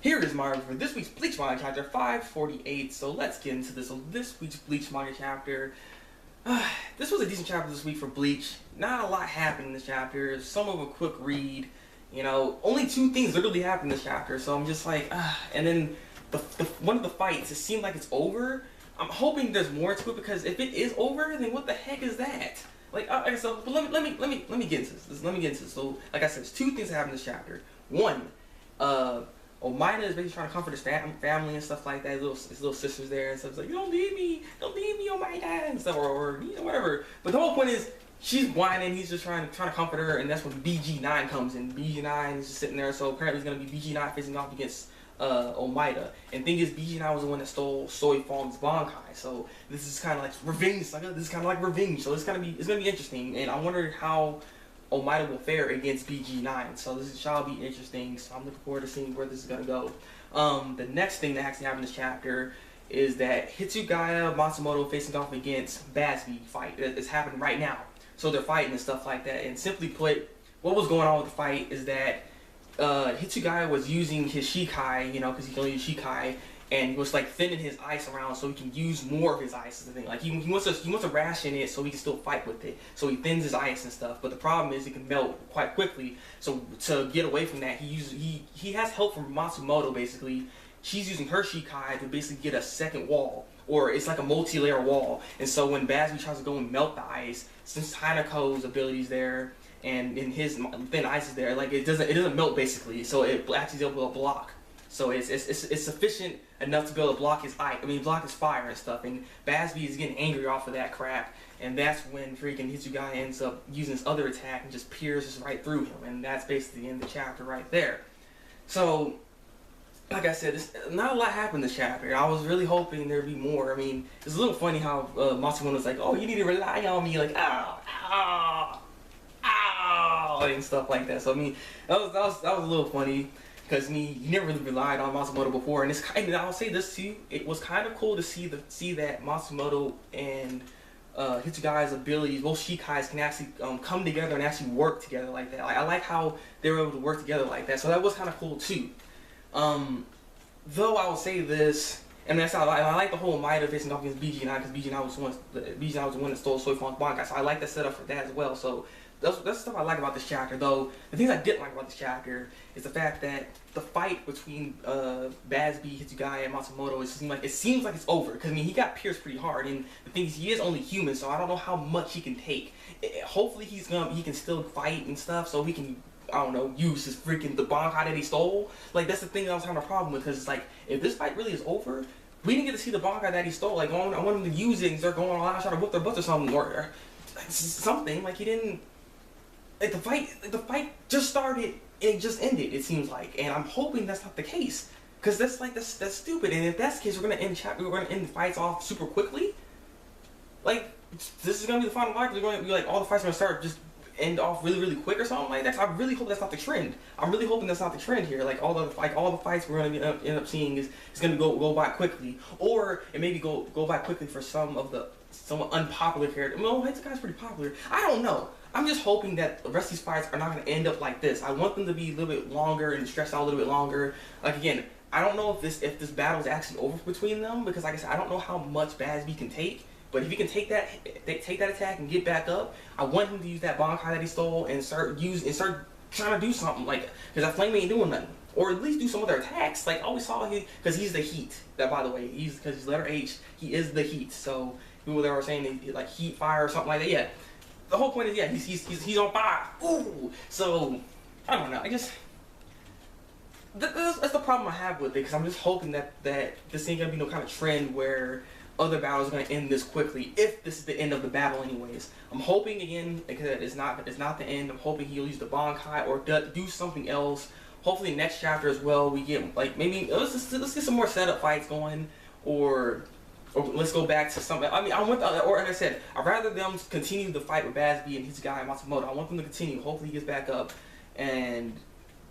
Here it is, Mario, for this week's Bleach Manga chapter 548. So let's get into this. So this week's Bleach Manga chapter. This was a decent chapter this week for Bleach. Not a lot happened in this chapter. Some of a quick read. You know, only two things literally happened in this chapter. So I'm just like, and then one of the fights, it seemed like it's over. I'm hoping there's more to it, because if it is over, then what the heck is that? Like, so but let me get into this. Let me get into this. So, like I said, there's two things that happen in this chapter. One, Omaida is basically trying to comfort his family and stuff like that. His little sister's there and stuff. It's like, you don't leave me, Omaida, and stuff, or you know, whatever. But the whole point is, she's whining. He's just trying to comfort her, and that's when BG9 comes in. BG9 is just sitting there. So apparently, it's gonna be BG9 facing off against Omaida. And thing is, BG9 was the one that stole Soy Fong's Bankai. So this is kind of like revenge. This is kind of like revenge. So it's gonna be interesting, and I wonder how Omaida will fare against BG9, so this shall be interesting. So I'm looking forward to seeing where this is gonna go. The next thing that actually happened in this chapter is that Hitsugaya Matsumoto facing off against bazz-be fight. It's happening right now. So they're fighting and stuff like that. And simply put, what was going on with the fight is that Hitsugaya was using his shikai, you know, because he can only use shikai, and he was like thinning his ice around so he can use more of his ice. Is the thing. Like he wants to ration it so he can still fight with it. So he thins his ice and stuff. But the problem is it can melt quite quickly. So to get away from that, he has help from Matsumoto basically. She's using her shikai to basically get a second wall, or it's like a multi-layer wall. And so when bazz-be tries to go and melt the ice, since Hanako's ability's there and in his thin ice is there, like it doesn't melt basically. So it actually is able to block. So it's sufficient enough to be able to block his ice. I mean, block his fire and stuff. And bazz-be is getting angry off of that crap. And that's when freaking Hitsugaya ends up using his other attack and just pierces right through him. And that's basically the end of the chapter right there. So, like I said, not a lot happened this chapter. I was really hoping there'd be more. I mean, it's a little funny how Matsumoto was like, "Oh, you need to rely on me," like, "Ow, and stuff like that. So I mean, that was a little funny. Because you never really relied on Matsumoto before, and I'll say this too, it was kind of cool to see that Matsumoto and Hitsugaya's abilities, both shikais, can actually come together and actually work together like that. Like, I like how they were able to work together like that, so that was kind of cool too. Though I will say this, and that's how I like the whole Maida facing off against BG9, because BG9 was the one that stole Soy Fong's Bankai, so I like that setup for that as well. So that's stuff I like about this chapter. Though the things I didn't like about this chapter is the fact that the fight between bazz-be, Hitsugaya, and Matsumoto, it seems like it's over. Because I mean, he got pierced pretty hard, and the thing is, he is only human, so I don't know how much he can take. Hopefully, he can still fight and stuff, so he can, I don't know, use his freaking the Bankai that he stole. Like, that's the thing that I was having a problem with, because it's like, if this fight really is over, we didn't get to see the Bankai that he stole. Like, I want him to use it and start going all out, trying to whip their butts or something, or something. Like, he didn't. Like, the fight just started and it just ended, it seems like, and I'm hoping that's not the case, because that's stupid. And if that's the case, we're gonna end the fights off super quickly. Like, this is gonna be the final fight. We're going to be like, all the fights are gonna start just end off really quick or something like that. So I really hope that's not the trend. I'm really hoping that's not the trend here. Like all the fights we're gonna end up seeing is gonna go by quickly, or it maybe go by quickly for some unpopular character. Well, Hitsugaya is pretty popular. I don't know. I'm just hoping that the rest of these fights are not going to end up like this. I want them to be a little bit longer and stretched out a little bit longer. Like, again, I don't know if this battle is actually over between them, because like I said, I don't know how much bazz-be can take. But if he can take that attack and get back up, I want him to use that Bankai that he stole and start trying to do something, like, because that flame ain't doing nothing. Or at least do some other attacks. Like, I always saw him, because he's the heat. That, by the way, because he's letter H, he is the heat. So people that were saying like heat, fire, or something like that. Yeah. The whole point is, yeah, he's on fire. Ooh. So I don't know. I just that's the problem I have with it, because I'm just hoping that this ain't gonna be no kind of trend where other battles are gonna end this quickly. If this is the end of the battle, anyways, I'm hoping again, because it's not the end. I'm hoping he'll use the Bankai or do something else. Hopefully next chapter as well, we get like maybe let's get some more setup fights going, or let's go back to something. I mean, or like I said, I'd rather them continue the fight with bazz-be and Hitsugaya and Matsumoto. I want them to continue. Hopefully he gets back up, and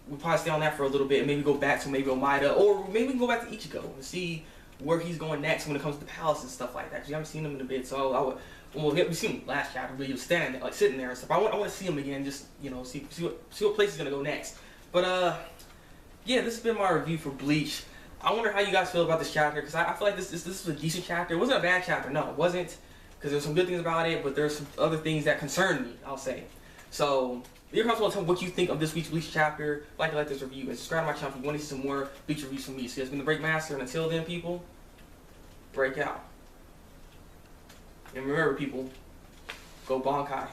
we'll probably stay on that for a little bit, and maybe go back to maybe Omaida, or maybe we can go back to Ichigo and see where he's going next when it comes to the palace and stuff like that. Because you haven't seen him in a bit, so we seen him last chapter, but he was standing there, like sitting there and stuff. I want to see him again, just, you know, see what place he's gonna go next. But yeah, this has been my review for Bleach. I wonder how you guys feel about this chapter, because I feel like this was a decent chapter. It wasn't a bad chapter, no, it wasn't, because there's some good things about it, but there's some other things that concern me, I'll say. So, leave a comment tell me what you think of this week's Bleach chapter. Like this review, and subscribe to my channel if you want to see some more Bleach reviews from me. So, it's been the Thabreakmaster, and until then, people, break out. And remember, people, go Bankai.